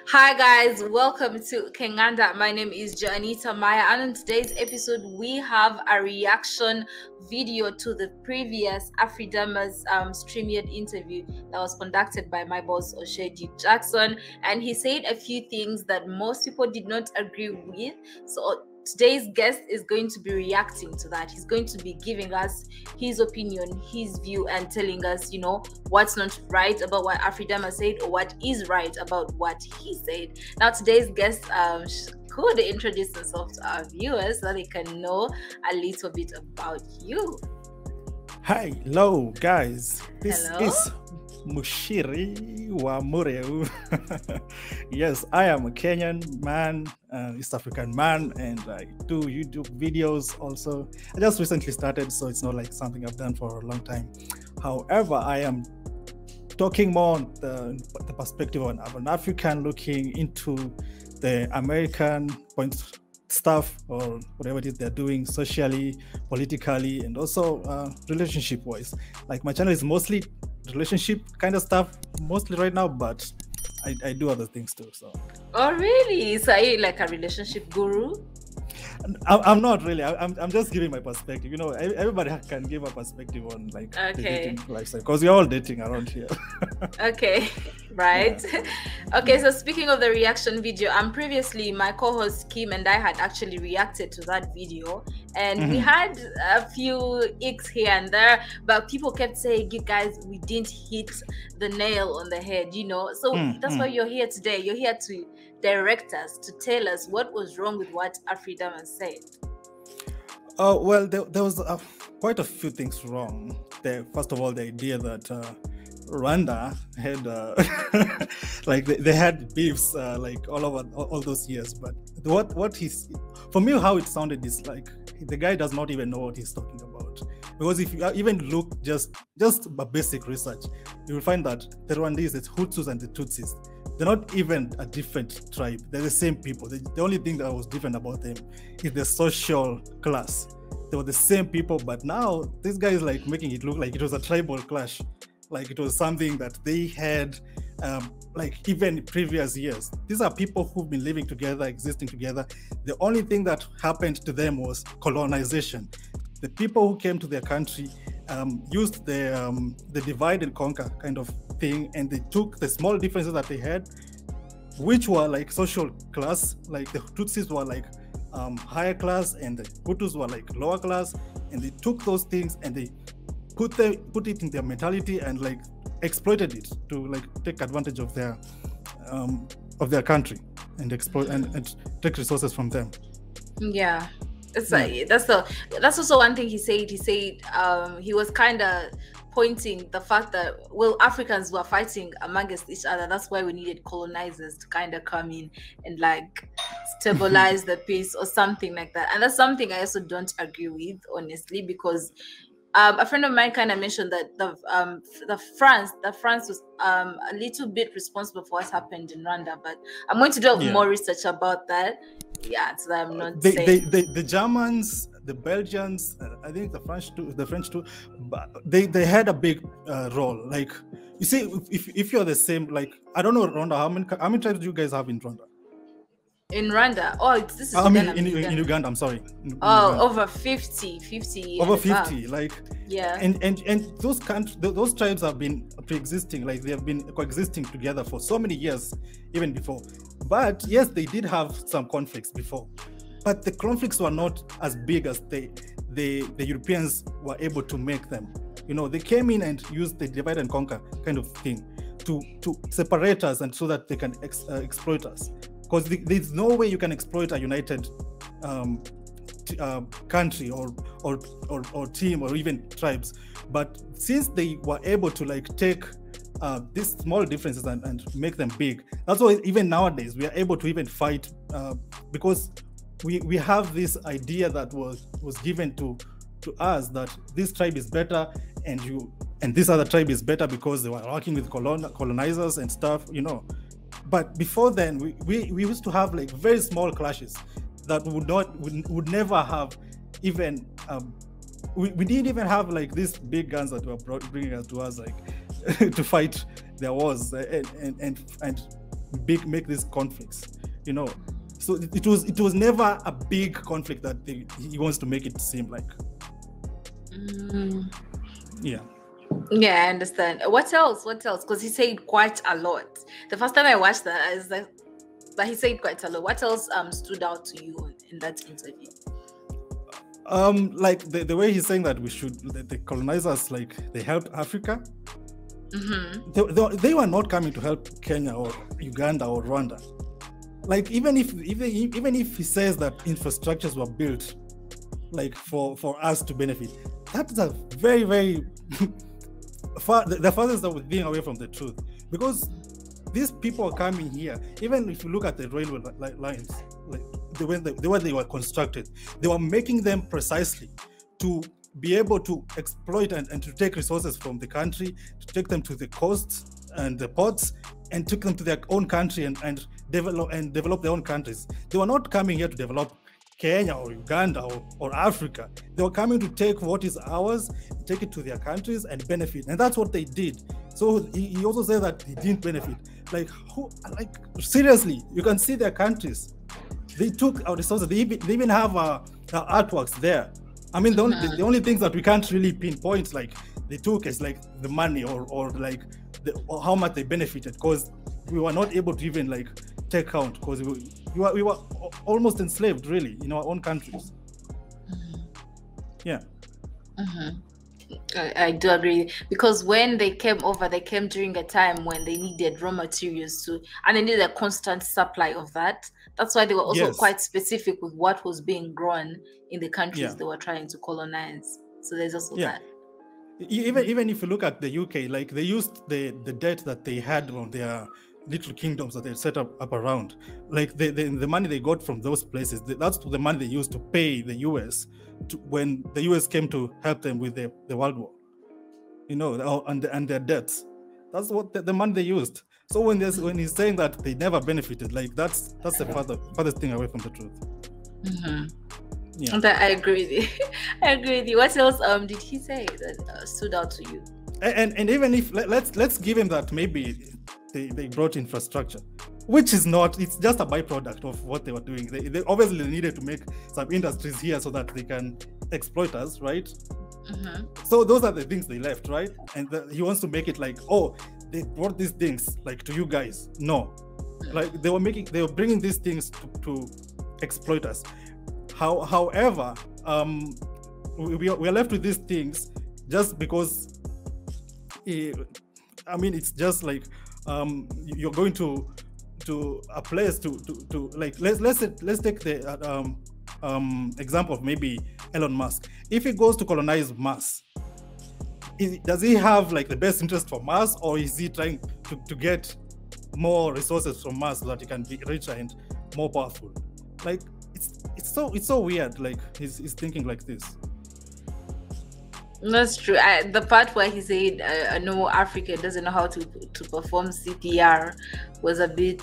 Hi guys, welcome to Kenganda. My name is Janita Maya, and in today's episode we have a reaction video to the previous Afridamas StreamYard interview that was conducted by my boss Oshedi Jackson, and he said a few things that most people did not agree with. So today's guest is going to be reacting to that. He's going to be giving us his opinion, his view, and telling us, what's not right about what Afridama said or what is right about what he said. Now, today's guest could introduce himself to our viewers so they can know a little bit about you. Hi, hello guys. This Hello? is Muchiri wa Muriu. Yes, I am a Kenyan man, East African man, and I do YouTube videos also. I just recently started, so it's not like something I've done for a long time. However, I am talking more on the perspective on an African looking into the American point stuff or whatever it is they're doing socially, politically, and also relationship wise. Like my channel is mostly relationship kind of stuff mostly right now, but I do other things too. So Oh really? So are you like a relationship guru? I'm not really. I'm just giving my perspective. Everybody can give a perspective on like the dating lifestyle because we're all dating around here. Okay, right. Yeah. Okay, so speaking of the reaction video, previously my co-host Kim and I had actually reacted to that video, and we had a few icks here and there, but people kept saying, "You guys, we didn't hit the nail on the head," So that's why you're here today. You're here to direct us, to tell us what was wrong with what Afridama said. Oh well, there was quite a few things wrong. First of all, the idea that Rwanda had like they had beefs like all over all those years. But what he's, for me, how it sounded is like the guy does not even know what he's talking about. Because if you even look just a basic research, you will find that the Rwandese, the Hutus and the Tutsis, they're not even a different tribe. They're the same people. The only thing that was different about them is the social class. They were the same people, but now this guy is like making it look like it was a tribal clash, like it was something that they had like even previous years. These are people who've been living together, existing together. The only thing that happened to them was colonization. The people who came to their country used the divide and conquer kind of thing, and they took the small differences that they had, which were like social class, like the Tutsis were like higher class and the Hutus were like lower class, and they took those things and they put it in their mentality and like exploited it to like take advantage of their country and exploit and take resources from them. Yeah. It's like that's also one thing he said. He said he was kind of pointing the fact that Africans were fighting amongst each other. That's why we needed colonizers to kind of come in and like stabilize the peace or something like that. And that's something I also don't agree with, honestly, because a friend of mine kind of mentioned that the France was a little bit responsible for what happened in Rwanda, but I'm going to do more research about that. Yeah, so I'm not saying the Germans, the Belgians, I think the French too, but they had a big role. Like, you see, if you're the same, like, I don't know Rwanda, how many tribes do you guys have in Rwanda? In Rwanda? Oh, this is in Uganda, I'm sorry. Uganda. Over 50. Over 50, like, yeah. And those tribes have been pre-existing, like they have been coexisting together for so many years, even before. But yes, they did have some conflicts before, but the conflicts were not as big as the Europeans were able to make them. They came in and used the divide and conquer kind of thing to separate us, and so that they can exploit us. Because there's no way you can exploit a united country or team or even tribes. But since they were able to like take these small differences and make them big, that's why even nowadays we are able to even fight because we have this idea that was given to us that this tribe is better and this other tribe is better because they were working with colonizers and stuff, But before then, we used to have like very small clashes that would never have even we didn't even have like these big guns that were bringing us to us like to fight their wars and make these conflicts, you know. So it was never a big conflict that he wants to make it seem like. Yeah. Yeah, I understand. What else? Because he said quite a lot. The first time I watched that, I was like, but he said quite a lot. What else stood out to you in that interview? Like the way he's saying that the colonizers, like, they helped Africa. They were not coming to help Kenya or Uganda or Rwanda. Like, even if he says that infrastructures were built, like, for us to benefit, that's a very, very the farthest of being away from the truth. Because these people are coming here. Even if you look at the railway lines, like the way they were constructed, they were making them precisely to be able to exploit and to take resources from the country, to take them to the coasts and the ports, and take them to their own country and develop their own countries. They were not coming here to develop Kenya or Uganda or Africa. They were coming to take what is ours, take it to their countries and benefit. And that's what they did. So he also said that he didn't benefit. Like, seriously, you can see their countries. They took our resources. They even have artworks there. I mean, the only things that we can't really pinpoint, like, they took is like the money or like or how much they benefited, because we were not able to even like take count, because we were almost enslaved, really, in our own countries. Yeah. I do agree, because when they came over, they came during a time when they needed raw materials too, and they needed a constant supply of that. That's why they were also quite specific with what was being grown in the countries they were trying to colonize. So there's also that. Even if you look at the UK, like, they used the debt that they had on their little kingdoms that they set up around, like the money they got from those places, that's the money they used to pay the US when the US came to help them with the World War, you know, and their debts. That's what the money they used. So when he's saying that they never benefited, like, that's the farthest thing away from the truth. Yeah. I agree with you. I agree with you. What else did he say that stood out to you? And even if let's give him that maybe they brought infrastructure, which is not, it's just a byproduct of what they were doing. They obviously needed to make some industries here so that they can exploit us, right? So those are the things they left, right? And he wants to make it like, oh, they brought these things like to you guys. No, like, they were bringing these things to exploit us. However, we are left with these things just because, I mean, it's just like, you're going to a place to like, let's take the example of maybe Elon Musk. If he goes to colonize Mars, does he have like the best interest for Mars, or is he trying to get more resources from Mars so that he can be richer and more powerful? Like, it's so weird. Like, he's thinking like this. That's true. The part where he said, "I know Africa doesn't know how to perform CPR," was a bit.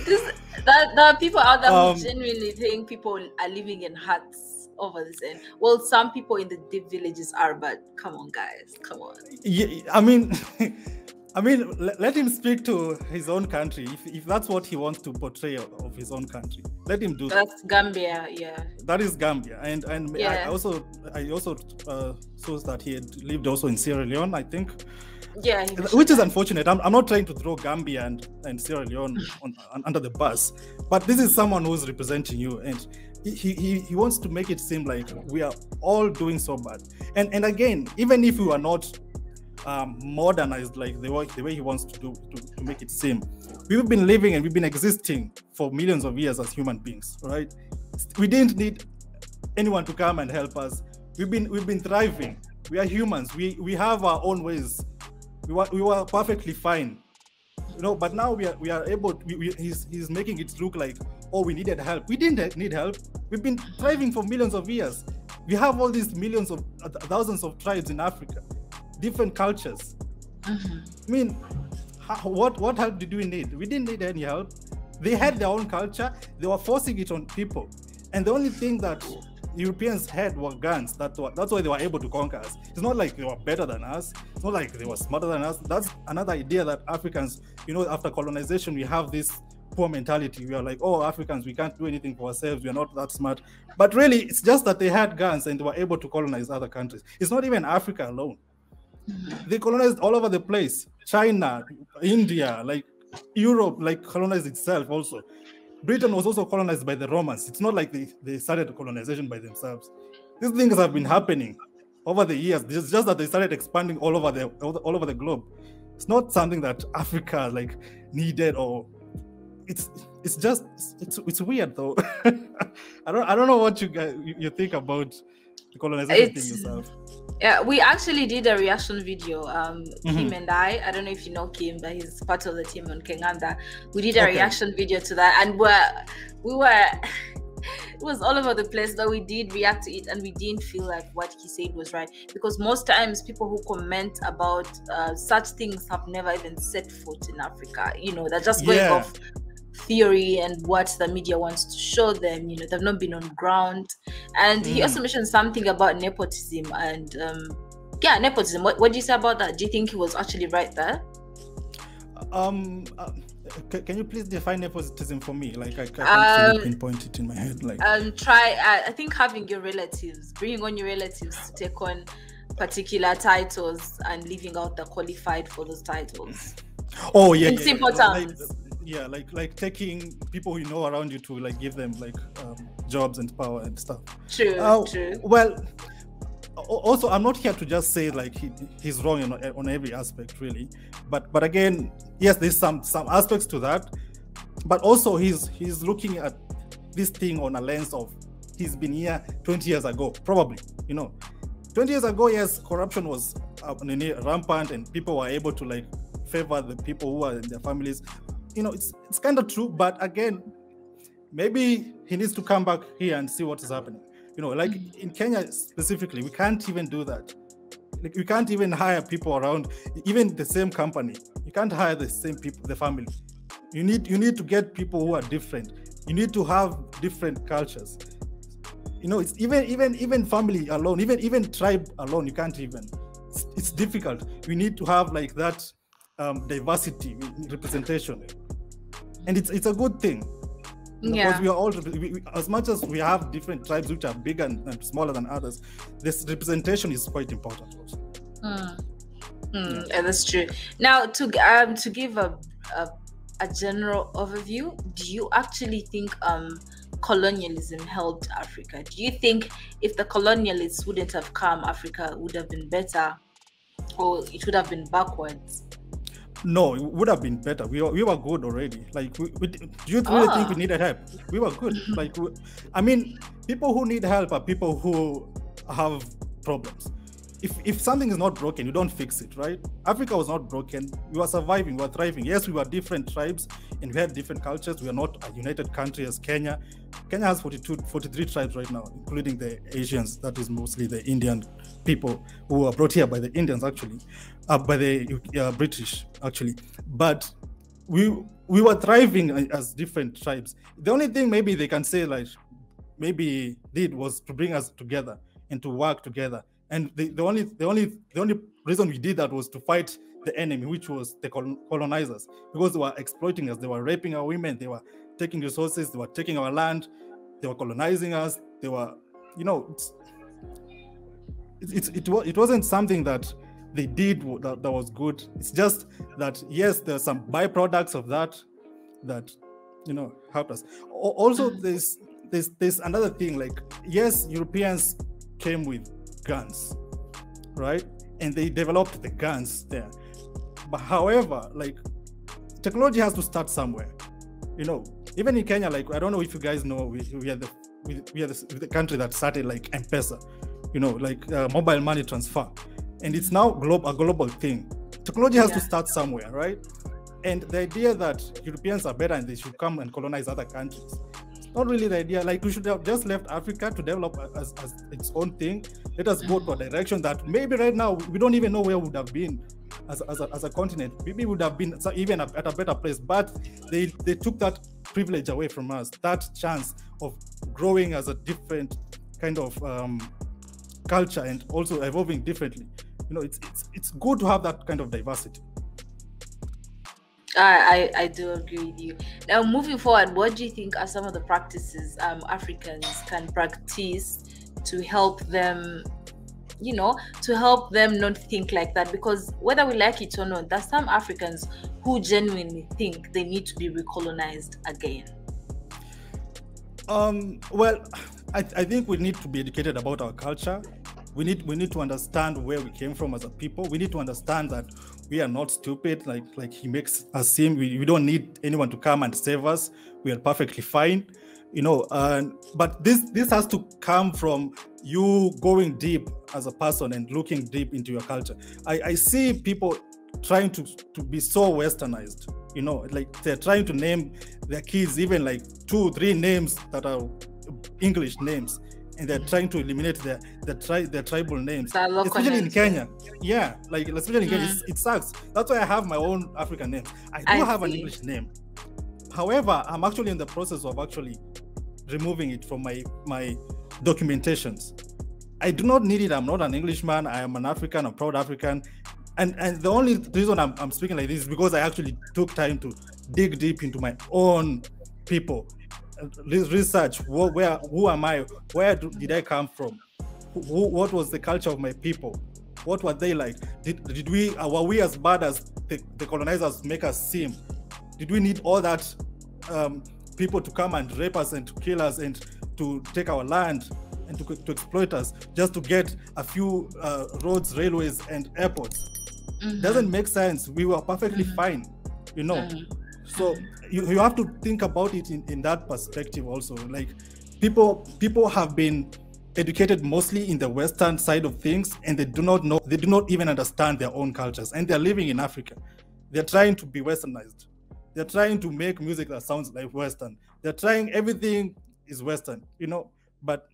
There are people out there who genuinely think people are living in huts over this end. Well, some people in the deep villages are, but come on, guys, come on. Yeah, I mean, let him speak to his own country. If that's what he wants to portray of his own country, let him do that. That's Gambia, yeah. That is Gambia, and yeah. I also saw that he had lived also in Sierra Leone, I think. Yeah, which is unfortunate. I'm not trying to throw Gambia and Sierra Leone under the bus, but this is someone who's representing you, and he wants to make it seem like we are all doing so bad. And again, even if we are not modernized like the way he wants to make it seem, we've been living and we've been existing for millions of years as human beings, right? We didn't need anyone to come and help us. We've been thriving. We are humans. We have our own ways. We were perfectly fine, you know. But now we are able. He's making it look like, oh, we needed help. We didn't need help. We've been thriving for millions of years. We have all these millions of thousands of tribes in Africa, different cultures. I mean, what help did we need? We didn't need any help. They had their own culture. They were forcing it on people, and the only thing that Europeans had were guns. That's why they were able to conquer us. It's not like they were better than us. It's not like they were smarter than us. That's another idea that Africans, after colonization, we have this poor mentality. We are like, oh, Africans, we can't do anything for ourselves. We are not that smart. But really, it's just that they had guns and they were able to colonize other countries. It's not even Africa alone. They colonized all over the place. China, India, like Europe, like colonized itself also. Britain was also colonized by the Romans. It's not like they started colonization by themselves. These things have been happening over the years. It's just that they started expanding all over the globe. It's not something that Africa like needed, or it's weird though. I don't know what you think about the colonization thing yourself. Yeah, we actually did a reaction video. Kim and I don't know if you know Kim, but he's part of the team on Kenganda. We did a reaction video to that, and we were it was all over the place, but we did react to it, and we didn't feel like what he said was right, because most times people who comment about such things have never even set foot in Africa. They're just going off theory and what the media wants to show them. They've not been on ground. And he also mentioned something about nepotism and nepotism. What do you say about that? Do you think he was actually right there? Can you please define nepotism for me? Like I can't really pinpoint it in my head. Like I think having your relatives, bringing on your relatives to take on particular titles and leaving out the qualified for those titles. Oh yeah, in simple terms. Like taking people around you to like give them like jobs and power and stuff. True. Well, also I'm not here to just say like he's wrong on every aspect really, but again, yes, there's some aspects to that, but also he's looking at this thing on a lens of he's been here 20 years ago, probably. 20 years ago, yes, corruption was rampant and people were able to like favor the people who are in their families. It's kind of true, but again, maybe he needs to come back here and see what is happening. Like in Kenya specifically, we can't even do that. Like we can't even hire people around, even the same company. You can't hire the same people, the family. You need to get people who are different. You need to have different cultures. It's even family alone, even tribe alone. You can't even. It's difficult. We need to have like that diversity representation. And it's a good thing, because we are all, as much as we have different tribes which are bigger and smaller than others, this representation is quite important also. And that's true. Now, to give a general overview, do you actually think colonialism helped Africa? Do you think if the colonialists wouldn't have come, Africa would have been better, or it would have been backwards? No, it would have been better. We were good already. Like, do you really think we needed help? We were good. Like, people who need help are people who have problems. If something is not broken, you don't fix it, right? Africa was not broken. We were surviving. We were thriving. Yes, we were different tribes and we had different cultures. We are not a united country as Kenya. Kenya has 43 tribes right now, including the Asians. That is mostly the Indian people who were brought here by the Indians, actually, by the British, actually. But we were thriving as different tribes. The only thing maybe they can say, like, maybe did was to bring us together and to work together. And the only reason we did that was to fight the enemy, which was the colonizers, because they were exploiting us. They were raping our women. They were taking resources. They were taking our land. They were colonizing us. They were, it wasn't something that they did that was good. It's just that, yes, there's some byproducts of that helped us. Also, there's another thing, like, yes, Europeans came with guns, right? And they developed the guns there. But however, like, technology has to start somewhere. Even in Kenya, like, I don't know if you guys know, we are the country that started like M-Pesa, mobile money transfer, and it's now a global thing. Technology has to start somewhere, right? And the idea that Europeans are better and they should come and colonize other countries, it's not really the idea. Like, we should have just left Africa to develop as its own thing. Let us go to a direction that maybe right now we don't even know where we would have been as a continent. Maybe we would have been even at a better place, but they took that privilege away from us, that chance of growing as a different kind of culture and also evolving differently. It's good to have that kind of diversity. I do agree with you. Now, moving forward, what do you think are some of the practices Africans can practice to help them, to help them not think like that? Because whether we like it or not, there's some Africans who genuinely think they need to be recolonized again. Well, I think we need to be educated about our culture. We need to understand where we came from as a people. We need to understand that we are not stupid, like he makes us seem. We don't need anyone to come and save us. We are perfectly fine, but this has to come from you going deep as a person and looking deep into your culture. I see people trying to be so westernized, like they're trying to name their kids even like 2-3 names that are English names, and they're trying to eliminate their tribal names, especially in Kenya. Yeah, like especially in Kenya, it sucks. That's why I have my own African name. I have an English name. However, I'm actually in the process of actually removing it from my documentations. I do not need it. I'm not an Englishman. I am an African. I'm proud African. And the only reason I'm speaking like this is because I actually took time to dig deep into my own people, research who am I, where did I come from, what was the culture of my people, what were they like, were we as bad as the colonizers make us seem? Did we need all that people to come and rape us and to kill us and to take our land and to exploit us just to get a few roads, railways and airports? Doesn't make sense. We were perfectly fine, So you have to think about it in that perspective also. Like people have been educated mostly in the Western side of things, and they do not even understand their own cultures, and they're living in Africa. They're trying to be Westernized. They're trying to make music that sounds like Western. They're trying, everything is Western, but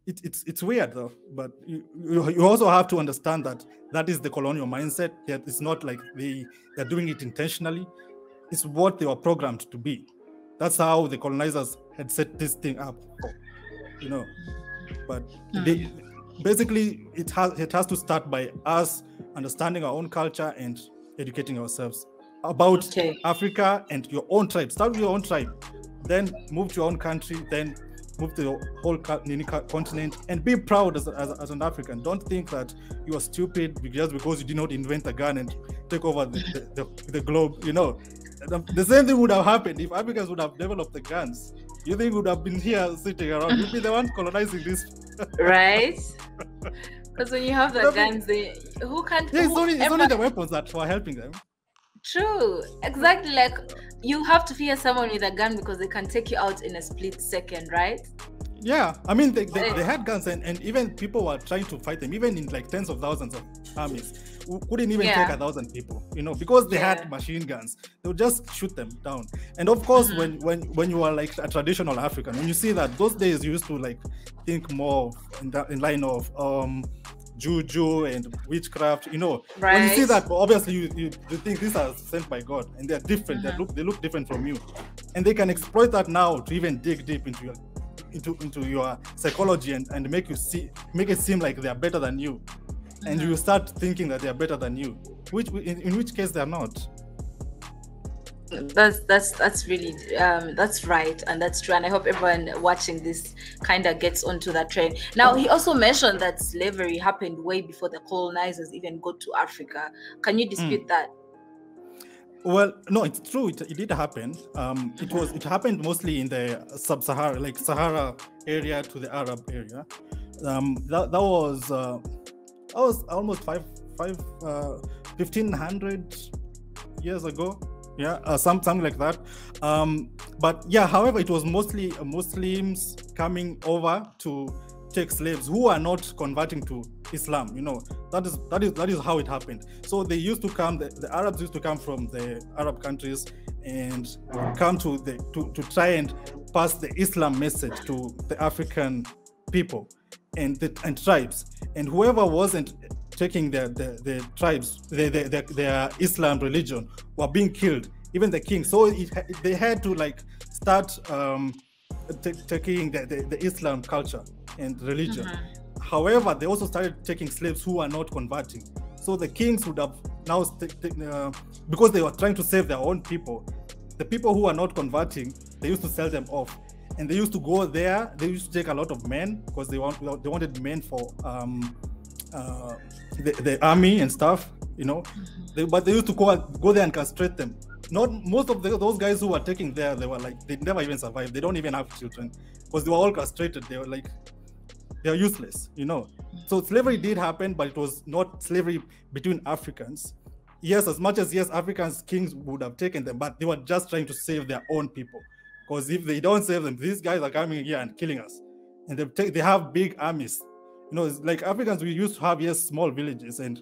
it's weird though. But you also have to understand that is the colonial mindset. That it's not like they're doing it intentionally. It's what they were programmed to be. That's how the colonizers had set this thing up, But basically, it has to start by us understanding our own culture and educating ourselves about Africa and your own tribe. Start with your own tribe, then move to your own country, then move to the whole continent, and be proud as an African. Don't think that you are stupid just because you did not invent a gun and take over the globe. The same thing would have happened if Africans would have developed the guns. You think we would have been here sitting around? You'd be the one colonizing this, right? Because when you have the guns, who can't? Yeah, it's only the weapons that were helping them. True, exactly. Like you have to fear someone with a gun because they can take you out in a split second, right? Yeah, I mean they had guns, and even people were trying to fight them, even in like tens of thousands of armies. Who couldn't even take 1,000 people, because they had machine guns. They would just shoot them down. And of course, when you are like a traditional African, when you see that, those days you used to like think more in line of juju and witchcraft, Right. When you see that, obviously you think these are sent by God, and they're different. They look different from you, and they can exploit that now to even dig deep into your psychology and make it seem like they are better than you, and you start thinking that they are better than you, in which case they are not. That's really that's right, and that's true, and I hope everyone watching this kind of gets onto that train. Now, he also mentioned that slavery happened way before the colonizers even got to Africa. Can you dispute that? Well, no, it's true. It did happen. It happened mostly in the sub-Sahara, like Sahara area to the Arab area. That was almost 1,500 years ago. Yeah, something like that. But yeah, however, it was mostly Muslims coming over to take slaves who are not converting to Islam. That is how it happened. So they used to come. The Arabs used to come from the Arab countries and come to try and pass the Islam message to the African people and tribes. And whoever wasn't taking the tribes, their Islam religion, were being killed, even the king. So they had to like start taking the Islam culture and religion. Mm-hmm. However, they also started taking slaves who are not converting. So the kings would have now, because they were trying to save their own people, the people who are not converting, they used to sell them off. And they used to go there, they used to take a lot of men because they wanted men for the army and stuff, you know. But they used to go there and castrate them. Not most of those guys who were taking there, they were like, they never even survived. They don't even have children because they were all castrated. They were like, they're useless, you know. So slavery did happen, but it was not slavery between Africans. Yes, as much as Africans kings would have taken them, but they were just trying to save their own people. Because if they don't save them, these guys are coming here and killing us. And they have big armies. You know, it's like Africans, we used to have, small villages and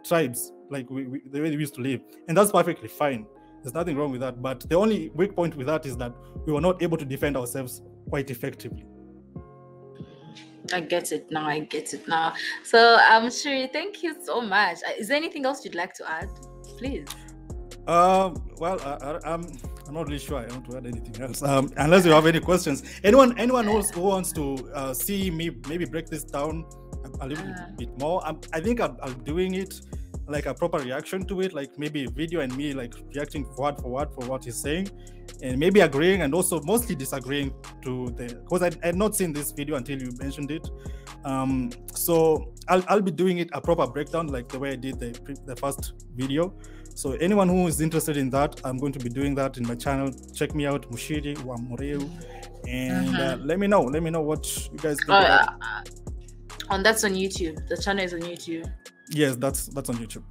tribes, like the way we used to live. And that's perfectly fine. There's nothing wrong with that. But the only weak point with that is that we were not able to defend ourselves quite effectively. I get it now. So, Shiri, thank you so much. Is there anything else you'd like to add? Please. Well, I'm not really sure I want to add anything else. Unless you have any questions. Anyone else who wants to see me maybe break this down a little bit more? I think I'm doing it like a proper reaction to it, like maybe a video and me like reacting word for word for what he's saying, and maybe agreeing and also mostly disagreeing to because I had not seen this video until you mentioned it. So I'll be doing it a proper breakdown like the way I did the first video. So anyone who is interested in that, I'm going to be doing that in my channel. Check me out, Muchiri or Muriu, and let me know what you guys think. And that's on YouTube. The channel is on YouTube. Yes, that's on YouTube.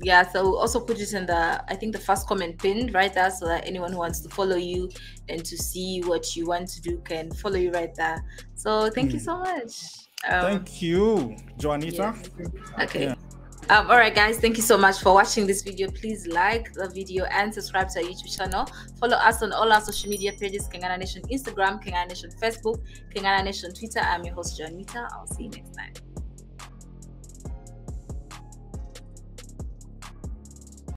Yeah, so we'll also put it in the first comment pinned right there, so that anyone who wants to follow you and to see what you want to do can follow you right there. So thank you so much. Thank you, Joanita. Yes. Okay. Yeah. All right, guys, thank you so much for watching this video. Please like the video and subscribe to our YouTube channel. Follow us on all our social media pages: Kengana Nation Instagram, Kengana Nation Facebook, Kengana Nation Twitter. I'm your host, Joanita. I'll see you next time.